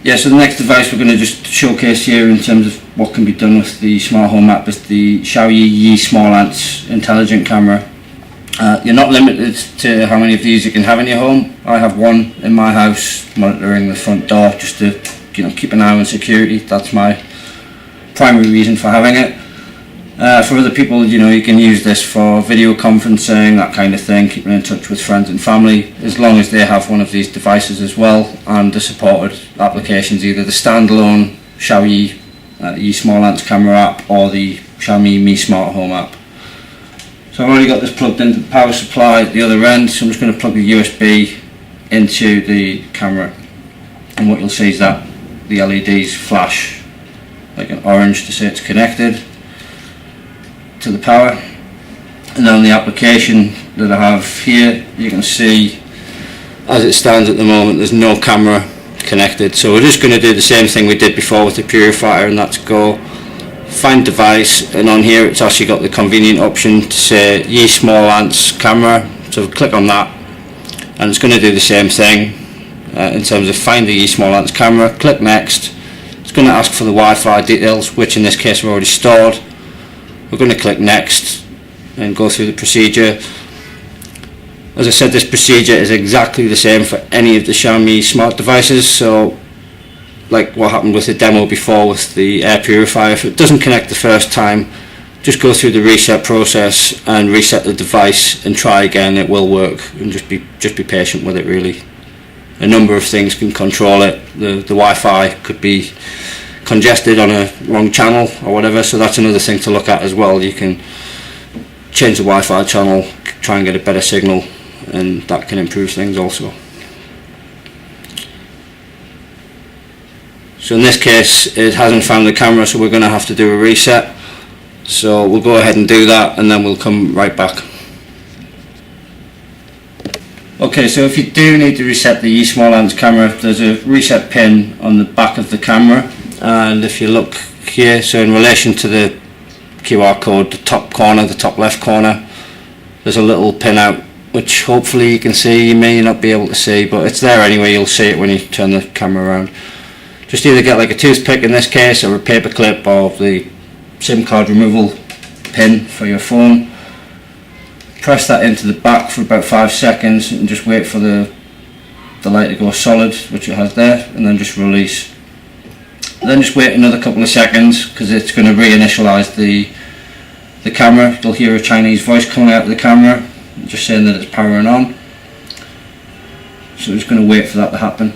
Yeah, so the next device we're going to just showcase here in terms of what can be done with the smart home app is the Xiaoyi Yi Small Ants intelligent camera. You're not limited to how many of these you can have in your home. I have one in my house monitoring the front door just to keep an eye on security. That's my primary reason for having it. For other people, you can use this for video conferencing, that kind of thing, keeping in touch with friends and family, as long as they have one of these devices as well, and the supported applications, either the standalone Xiaoyi Yi Small Ants camera app or the Xiaomi Mi Smart Home app. So I've already got this plugged into the power supply at the other end, so I'm just going to plug the USB into the camera, and what you'll see is that the LEDs flash like an orange to say it's connected to the power. And then on the application that I have here, you can see as it stands at the moment there's no camera connected, so we're just going to do the same thing we did before with the purifier, and that's go find device, and on here it's actually got the convenient option to say Yi Small Ants camera, so click on that and it's going to do the same thing in terms of find the Yi Small Ants camera. Click next. It's going to ask for the Wi-Fi details, which in this case are already stored. We're going to click next and go through the procedure. As I said, this procedure is exactly the same for any of the Xiaomi smart devices, so like what happened with the demo before with the air purifier, if it doesn't connect the first time, just go through the reset process and reset the device and try again. It will work, and just be patient with it really. A number of things can control it. The Wi-Fi could be congested on a wrong channel or whatever, so that's another thing to look at as well. You can change the Wi-Fi channel, try and get a better signal, and that can improve things also. So in this case it hasn't found the camera, so we're going to have to do a reset. So we'll go ahead and do that and then we'll come right back. Okay, so if you do need to reset the Yi Small Ants camera, there's a reset pin on the back of the camera, and if you look here, so in relation to the QR code, the top corner, the top left corner, there's a little pin out which hopefully you can see. You may not be able to see, but it's there anyway. You'll see it when you turn the camera around. Just either get like a toothpick in this case, or a paper clip, or the SIM card removal pin for your phone. Press that into the back for about 5 seconds and just wait for the light to go solid, which it has there, and then just release. Then just wait another couple of seconds because it's going to reinitialize the camera. You'll hear a Chinese voice coming out of the camera just saying that it's powering on. So we're just going to wait for that to happen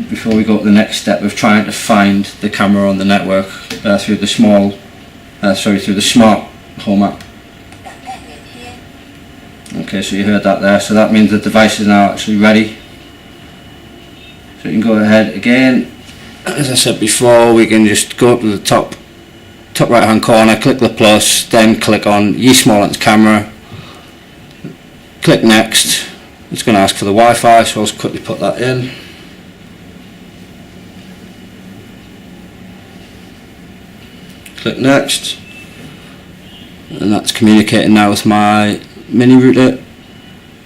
before we go to the next step of trying to find the camera on the network through the smart home app. Okay, so you heard that there, so that means the device is now actually ready. So you can go ahead again. As I said before, we can just go up to the top right hand corner, click the plus, then click on Yi Small Ants camera, click next. It's going to ask for the Wi-Fi, so I'll just quickly put that in. Click next, and that's communicating now with my mini router.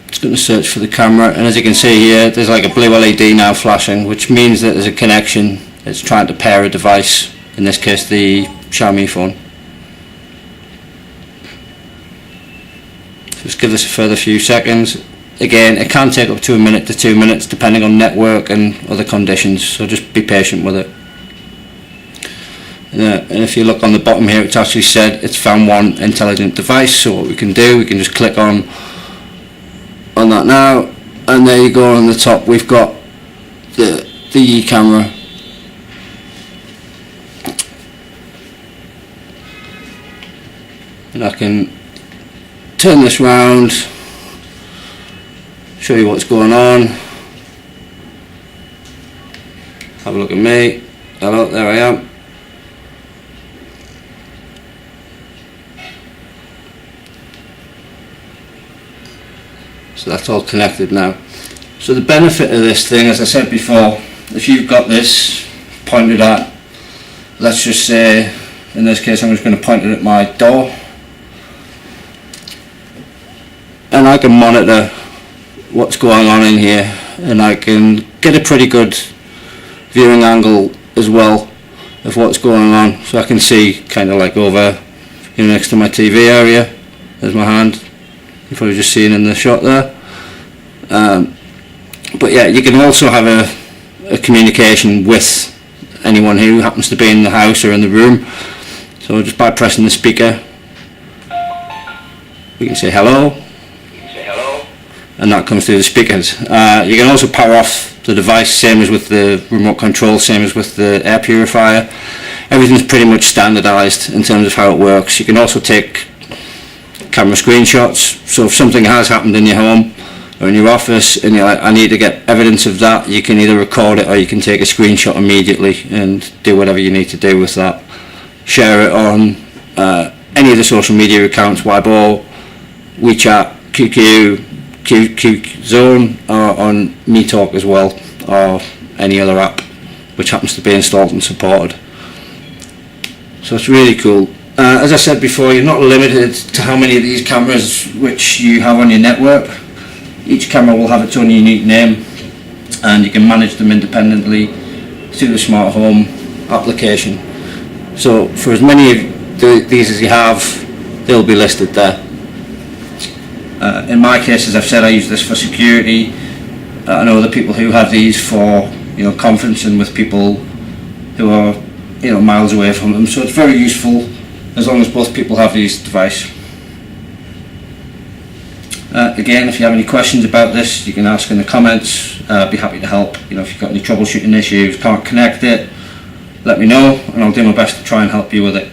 It's going to search for the camera, and as you can see here, there's like a blue LED now flashing, which means that there's a connection. It's trying to pair a device, in this case the Xiaomi phone. So just give this a further few seconds. Again, it can take up to 1 minute to 2 minutes depending on network and other conditions, so just be patient with it. And if you look on the bottom here, it's actually said it's found one intelligent device. So what we can do, we can just click on that now, and there you go. On the top we've got the Yi camera, and I can turn this round, show you what's going on. Have a look at me. Hello, there I am. So that's all connected now. So the benefit of this thing, as I said before, if you've got this pointed at, let's just say, in this case I'm just going to point it at my door, and I can monitor what's going on in here, and I can get a pretty good viewing angle as well of what's going on, so I can see kind of like over, next to my TV area. There's my hand. You've probably just seen in the shot there. But yeah, you can also have a communication with anyone who happens to be in the house or in the room. So just by pressing the speaker, we can say hello, and that comes through the speakers. You can also power off the device, same as with the remote control, same as with the air purifier. Everything's pretty much standardized in terms of how it works. You can also take camera screenshots, so if something has happened in your home or in your office and you're like, I need to get evidence of that, you can either record it or you can take a screenshot immediately and do whatever you need to do with that. Share it on any of the social media accounts, Weibo, WeChat, QQ Zone, or on MeTalk as well, or any other app which happens to be installed and supported. So it's really cool. As I said before, you're not limited to how many of these cameras which you have on your network. Each camera will have its own unique name, and you can manage them independently through the smart home application. So for as many of these as you have, they'll be listed there. In my case, as I've said, I use this for security. I know other people who have these for conferencing with people who are miles away from them. So it's very useful as long as both people have these devices. Again, if you have any questions about this, you can ask in the comments. Be happy to help. If you've got any troubleshooting issues, can't connect it, let me know, and I'll do my best to try and help you with it.